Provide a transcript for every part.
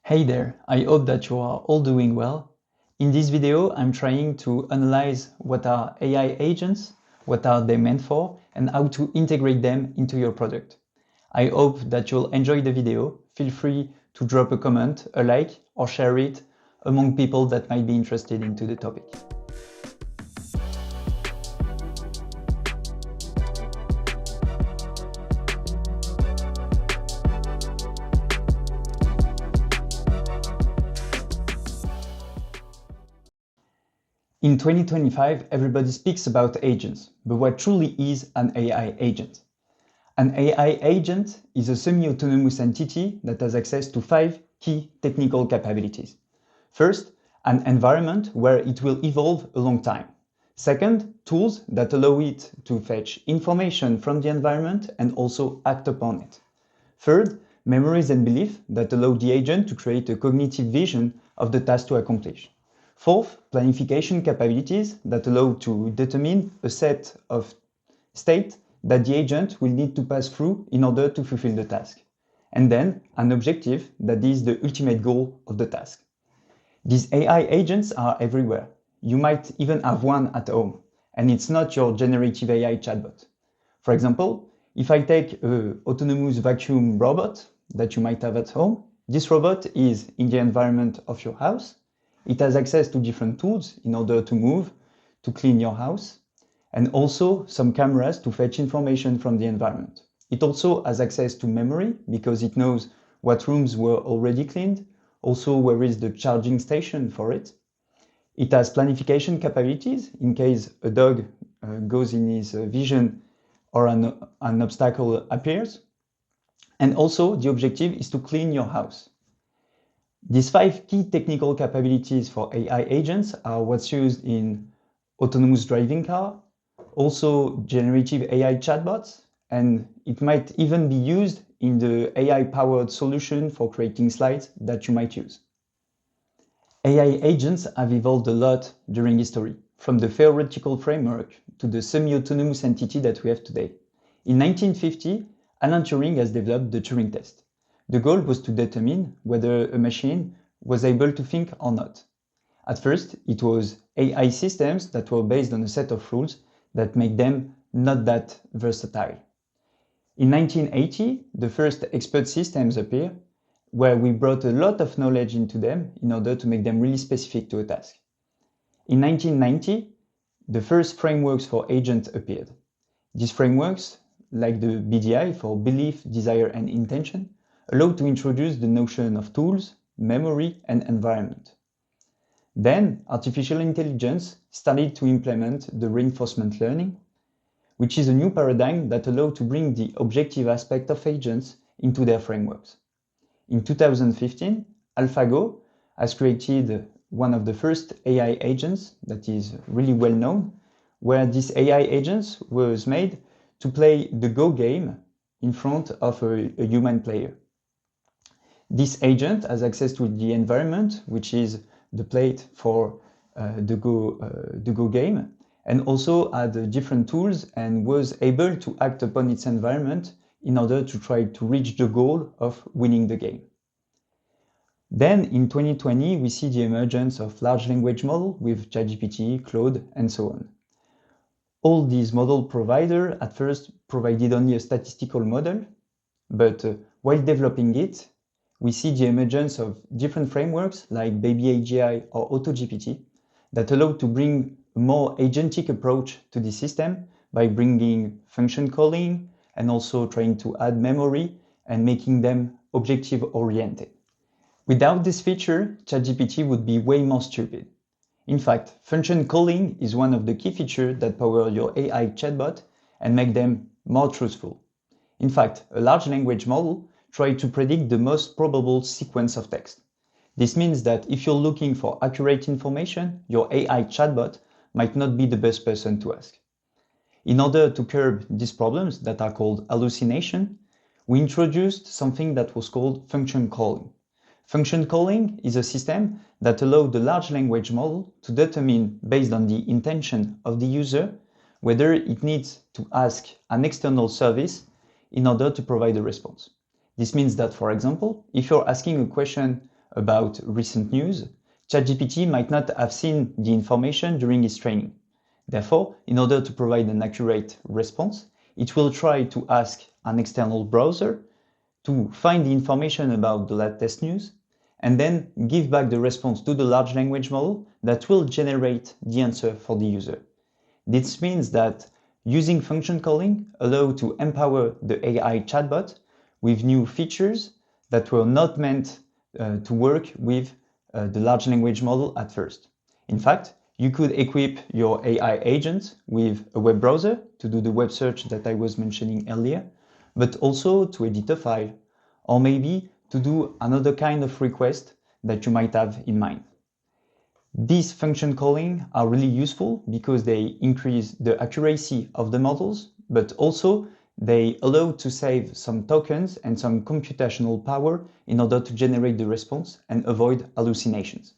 Hey there, I hope that you are all doing well. In this video, I'm trying to analyze what are AI agents, what are they meant for, and how to integrate them into your product. I hope that you'll enjoy the video. Feel free to drop a comment, a like, or share it among people that might be interested into the topic. In 2025, everybody speaks about agents, but what truly is an AI agent? An AI agent is a semi-autonomous entity that has access to 5 key technical capabilities. First, an environment where it will evolve a long time. Second, tools that allow it to fetch information from the environment and also act upon it. Third, memories and belief that allow the agent to create a cognitive vision of the task to accomplish. Fourth, planification capabilities that allow to determine a set of state that the agent will need to pass through in order to fulfill the task. And then an objective that is the ultimate goal of the task. These AI agents are everywhere. You might even have one at home, and it's not your generative AI chatbot. For example, if I take an autonomous vacuum robot that you might have at home, this robot is in the environment of your house. It has access to different tools in order to move, to clean your house, and also some cameras to fetch information from the environment. It also has access to memory because it knows what rooms were already cleaned, also where is the charging station for it. It has planification capabilities in case a dog goes in his vision or an obstacle appears. And also the objective is to clean your house. These 5 key technical capabilities for AI agents are what's used in autonomous driving car, also generative AI chatbots, and it might even be used in the AI-powered solution for creating slides that you might use. AI agents have evolved a lot during history, from the theoretical framework to the semi-autonomous entity that we have today. In 1950, Alan Turing has developed the Turing test. The goal was to determine whether a machine was able to think or not. At first, it was AI systems that were based on a set of rules that make them not that versatile. In 1980, the first expert systems appear, where we brought a lot of knowledge into them in order to make them really specific to a task. In 1990, the first frameworks for agents appeared. These frameworks, like the BDI for belief, desire, and intention, allow to introduce the notion of tools, memory, and environment. Then, artificial intelligence started to implement the reinforcement learning, which is a new paradigm that allows to bring the objective aspect of agents into their frameworks. In 2015, AlphaGo has created one of the first AI agents that is really well known, where this AI agent was made to play the Go game in front of a human player. This agent has access to the environment, which is the plate for the Go game, and also had different tools and was able to act upon its environment in order to try to reach the goal of winning the game. Then in 2020, we see the emergence of large language models with ChatGPT, Claude, and so on. All these model providers at first provided only a statistical model, but while developing it, we see the emergence of different frameworks like BabyAGI or AutoGPT that allow to bring a more agentic approach to the system by bringing function calling and also trying to add memory and making them objective-oriented. Without this feature, ChatGPT would be way more stupid. In fact, function calling is one of the key features that power your AI chatbot and make them more truthful. In fact, a large language model tries to predict the most probable sequence of text. This means that if you're looking for accurate information, your AI chatbot might not be the best person to ask. In order to curb these problems that are called hallucination, we introduced something that was called function calling. Function calling is a system that allows the large language model to determine, based on the intention of the user, whether it needs to ask an external service in order to provide a response. This means that, for example, if you're asking a question about recent news, ChatGPT might not have seen the information during its training. Therefore, in order to provide an accurate response, it will try to ask an external browser to find the information about the latest news and then give back the response to the large language model that will generate the answer for the user. This means that using function calling allows to empower the AI chatbot with new features that were not meant to work with the large language model at first. In fact, you could equip your AI agent with a web browser to do the web search that I was mentioning earlier, but also to edit a file, or maybe to do another kind of request that you might have in mind. These function calling are really useful because they increase the accuracy of the models, but also they allow to save some tokens and some computational power in order to generate the response and avoid hallucinations.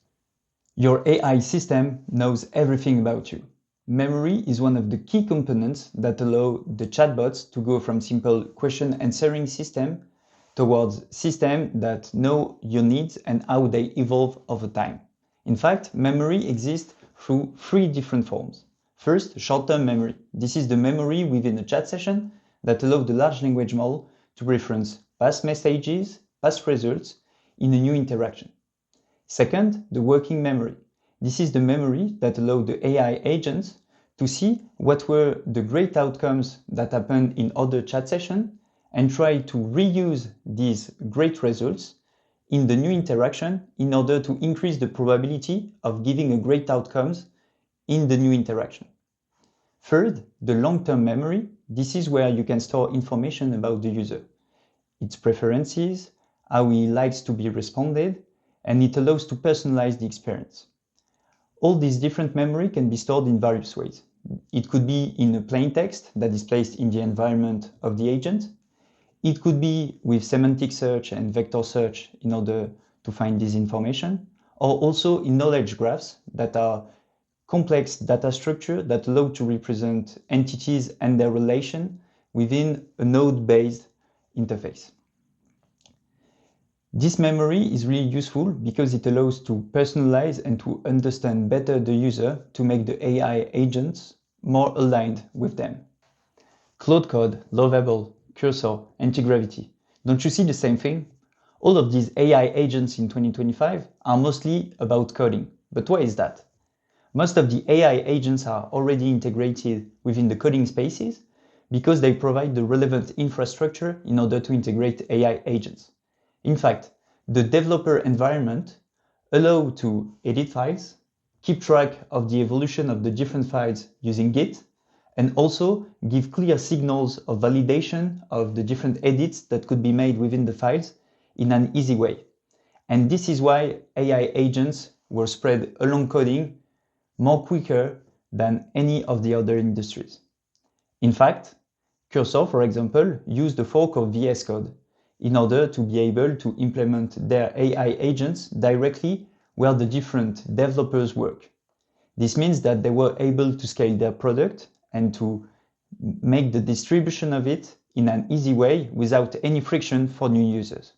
Your AI system knows everything about you. Memory is one of the key components that allow the chatbots to go from simple question answering system towards systems that know your needs and how they evolve over time. In fact, memory exists through three different forms. First, short-term memory. This is the memory within a chat session that allows the large language model to reference past messages, past results in a new interaction. Second, the working memory. This is the memory that allows the AI agents to see what were the great outcomes that happened in other chat sessions and try to reuse these great results in the new interaction in order to increase the probability of giving a great outcomes in the new interaction. Third, the long-term memory. This is where you can store information about the user, its preferences, how he likes to be responded, and it allows to personalize the experience. All these different memory can be stored in various ways. It could be in a plain text that is placed in the environment of the agent. It could be with semantic search and vector search in order to find this information, or also in knowledge graphs that are complex data structure that allow to represent entities and their relation within a node-based interface. This memory is really useful because it allows to personalize and to understand better the user to make the AI agents more aligned with them. Claude Code, Lovable, Cursor, Antigravity. Don't you see the same thing? All of these AI agents in 2025 are mostly about coding. But why is that? Most of the AI agents are already integrated within the coding spaces because they provide the relevant infrastructure in order to integrate AI agents. In fact, the developer environment allows to edit files, keep track of the evolution of the different files using Git, and also give clear signals of validation of the different edits that could be made within the files in an easy way. And this is why AI agents were spread along coding more quicker than any of the other industries. In fact, Cursor, for example, used the fork of VS Code in order to be able to implement their AI agents directly where the different developers work. This means that they were able to scale their product and to make the distribution of it in an easy way without any friction for new users.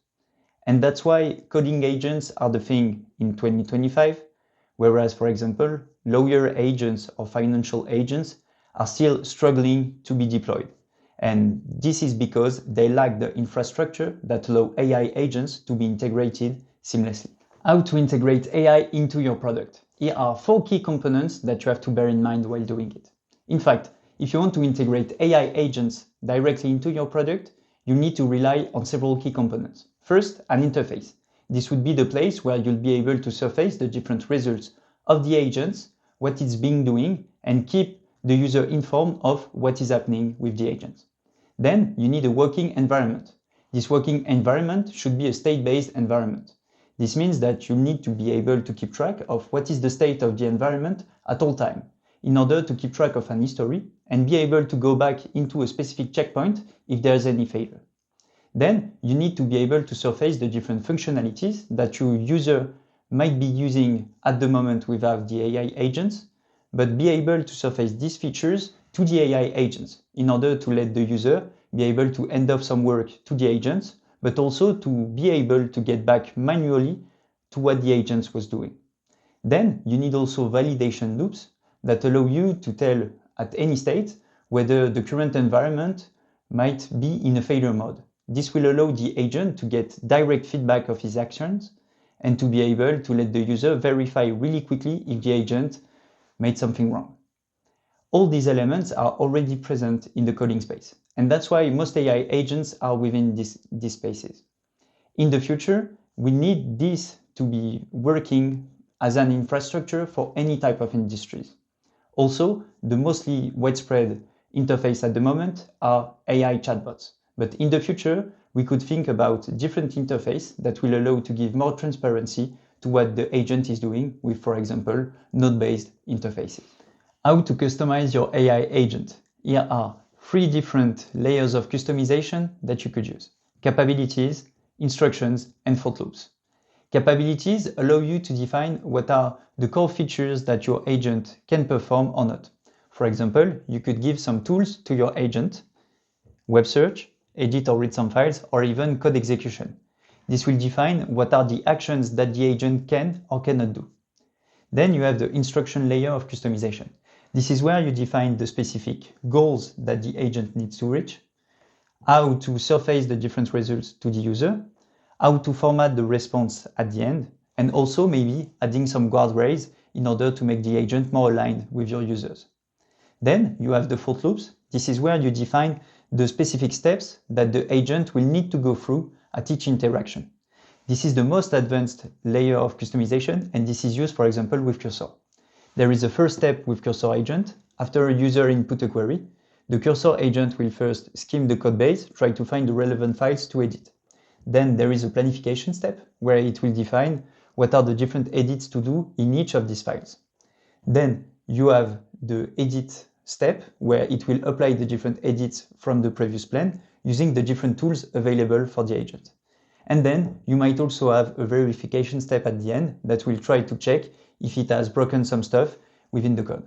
And that's why coding agents are the thing in 2025, whereas, for example, lawyer agents or financial agents are still struggling to be deployed. And this is because they lack the infrastructure that allow AI agents to be integrated seamlessly. How to integrate AI into your product? Here are 4 key components that you have to bear in mind while doing it. In fact, if you want to integrate AI agents directly into your product, you need to rely on several key components. First, an interface. This would be the place where you'll be able to surface the different results of the agents, what it's being doing, and keep the user informed of what is happening with the agents. Then you need a working environment. This working environment should be a state-based environment. This means that you need to be able to keep track of what is the state of the environment at all time, in order to keep track of an history and be able to go back into a specific checkpoint if there's any failure. Then you need to be able to surface the different functionalities that your user might be using at the moment without the AI agents, but be able to surface these features to the AI agents in order to let the user be able to hand off some work to the agents, but also to be able to get back manually to what the agent was doing. Then you need also validation loops that allow you to tell at any state whether the current environment might be in a failure mode. This will allow the agent to get direct feedback of his actions and to be able to let the user verify really quickly if the agent made something wrong. All these elements are already present in the coding space, and that's why most AI agents are within these spaces. In the future, we need this to be working as an infrastructure for any type of industries. Also, the mostly widespread interface at the moment are AI chatbots. But in the future, we could think about different interface that will allow to give more transparency to what the agent is doing with, for example, node-based interfaces. How to customize your AI agent. Here are 3 different layers of customization that you could use: capabilities, instructions, and for loops. Capabilities allow you to define what are the core features that your agent can perform or not. For example, you could give some tools to your agent: web search, edit or read some files, or even code execution. This will define what are the actions that the agent can or cannot do. Then you have the instruction layer of customization. This is where you define the specific goals that the agent needs to reach, how to surface the different results to the user, how to format the response at the end, and also maybe adding some guardrails in order to make the agent more aligned with your users. Then you have the for loops. This is where you define the specific steps that the agent will need to go through at each interaction. This is the most advanced layer of customization, and this is used, for example, with Cursor. There is a first step with Cursor agent. After a user input a query, the Cursor agent will first skim the code base, try to find the relevant files to edit. Then there is a planification step where it will define what are the different edits to do in each of these files. Then you have the edit step where it will apply the different edits from the previous plan using the different tools available for the agent. And then you might also have a verification step at the end that will try to check if it has broken some stuff within the code.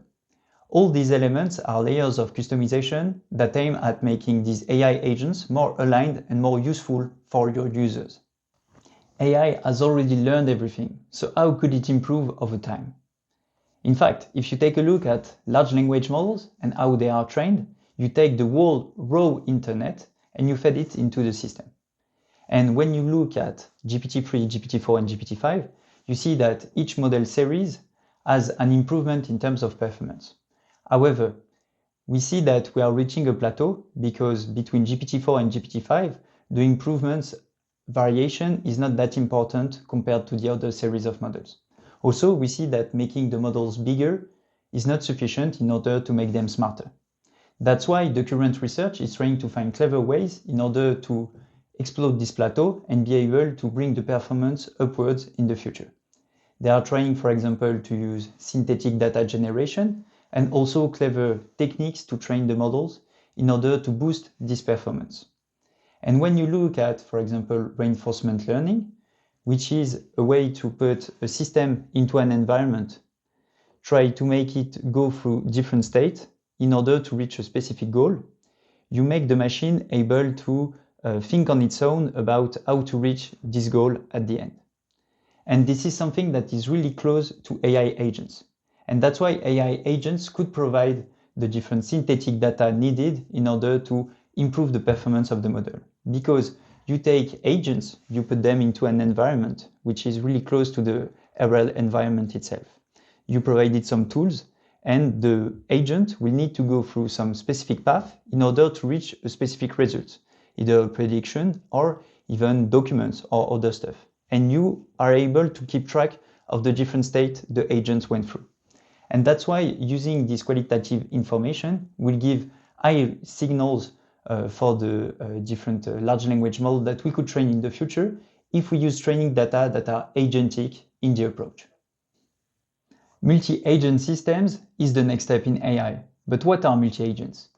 All these elements are layers of customization that aim at making these AI agents more aligned and more useful for your users. AI has already learned everything, so how could it improve over time? In fact, if you take a look at large language models and how they are trained, you take the whole raw internet and you feed it into the system. And when you look at GPT-3, GPT-4, and GPT-5, you see that each model series has an improvement in terms of performance. However, we see that we are reaching a plateau because between GPT-4 and GPT-5, the improvements variation is not that important compared to the other series of models. Also, we see that making the models bigger is not sufficient in order to make them smarter. That's why the current research is trying to find clever ways in order to explode this plateau and be able to bring the performance upwards in the future. They are trying, for example, to use synthetic data generation and also clever techniques to train the models in order to boost this performance. And when you look at, for example, reinforcement learning, which is a way to put a system into an environment, try to make it go through different states in order to reach a specific goal, you make the machine able to think on its own about how to reach this goal at the end. And this is something that is really close to AI agents. And that's why AI agents could provide the different synthetic data needed in order to improve the performance of the model. Because you take agents, you put them into an environment which is really close to the RL environment itself. You provided some tools, and the agent will need to go through some specific path in order to reach a specific result, either a prediction or even documents or other stuff. And you are able to keep track of the different states the agents went through. And that's why using this qualitative information will give high signals for the different large language models that we could train in the future if we use training data that are agentic in the approach. Multi-agent systems is the next step in AI. But what are multi-agents?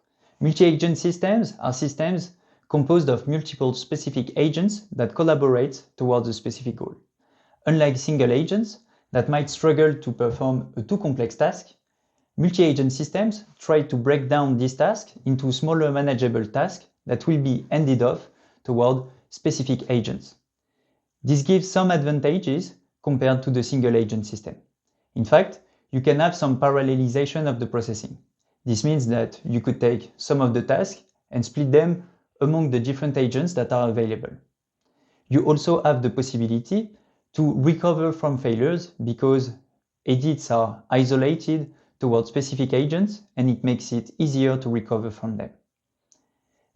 Multi-agent systems are systems composed of multiple specific agents that collaborate towards a specific goal. Unlike single agents that might struggle to perform a too complex task, multi-agent systems try to break down this task into smaller manageable tasks that will be handed off toward specific agents. This gives some advantages compared to the single agent system. In fact, you can have some parallelization of the processing. This means that you could take some of the tasks and split them among the different agents that are available. You also have the possibility to recover from failures because edits are isolated towards specific agents and it makes it easier to recover from them.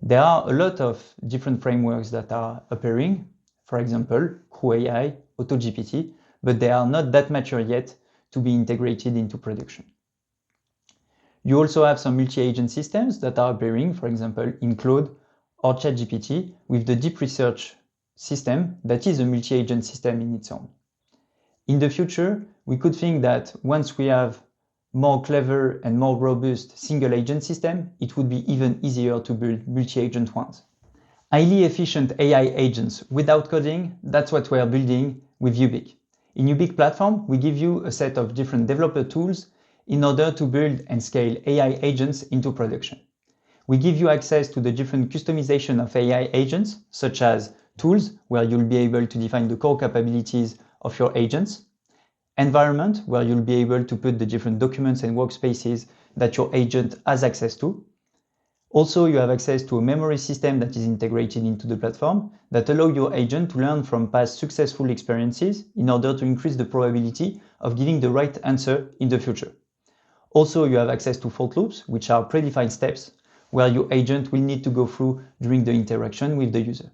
There are a lot of different frameworks that are appearing, for example, CrewAI, AutoGPT, but they are not that mature yet to be integrated into production. You also have some multi-agent systems that are appearing, for example, in Claude or ChatGPT with the deep research system that is a multi-agent system in its own. In the future, we could think that once we have more clever and more robust single agent system, it would be even easier to build multi-agent ones. Highly efficient AI agents without coding, that's what we are building with UBIK. In UBIK platform, we give you a set of different developer tools in order to build and scale AI agents into production. We give you access to the different customization of AI agents, such as tools, where you'll be able to define the core capabilities of your agents, environment, where you'll be able to put the different documents and workspaces that your agent has access to. Also, you have access to a memory system that is integrated into the platform that allow your agent to learn from past successful experiences in order to increase the probability of giving the right answer in the future. Also, you have access to fault loops, which are predefined steps where your agent will need to go through during the interaction with the user.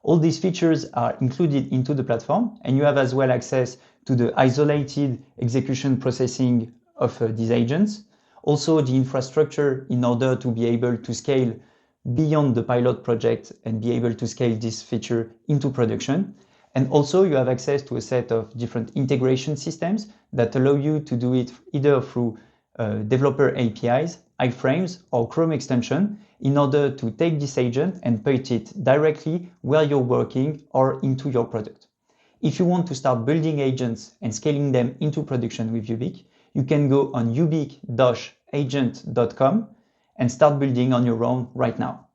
All these features are included into the platform, and you have as well access to the isolated execution processing of these agents, also the infrastructure in order to be able to scale beyond the pilot project and be able to scale this feature into production. And also you have access to a set of different integration systems that allow you to do it either through developer APIs, iframes, or Chrome extension in order to take this agent and put it directly where you're working or into your product. If you want to start building agents and scaling them into production with UBIK, you can go on ubik-agent.com and start building on your own right now.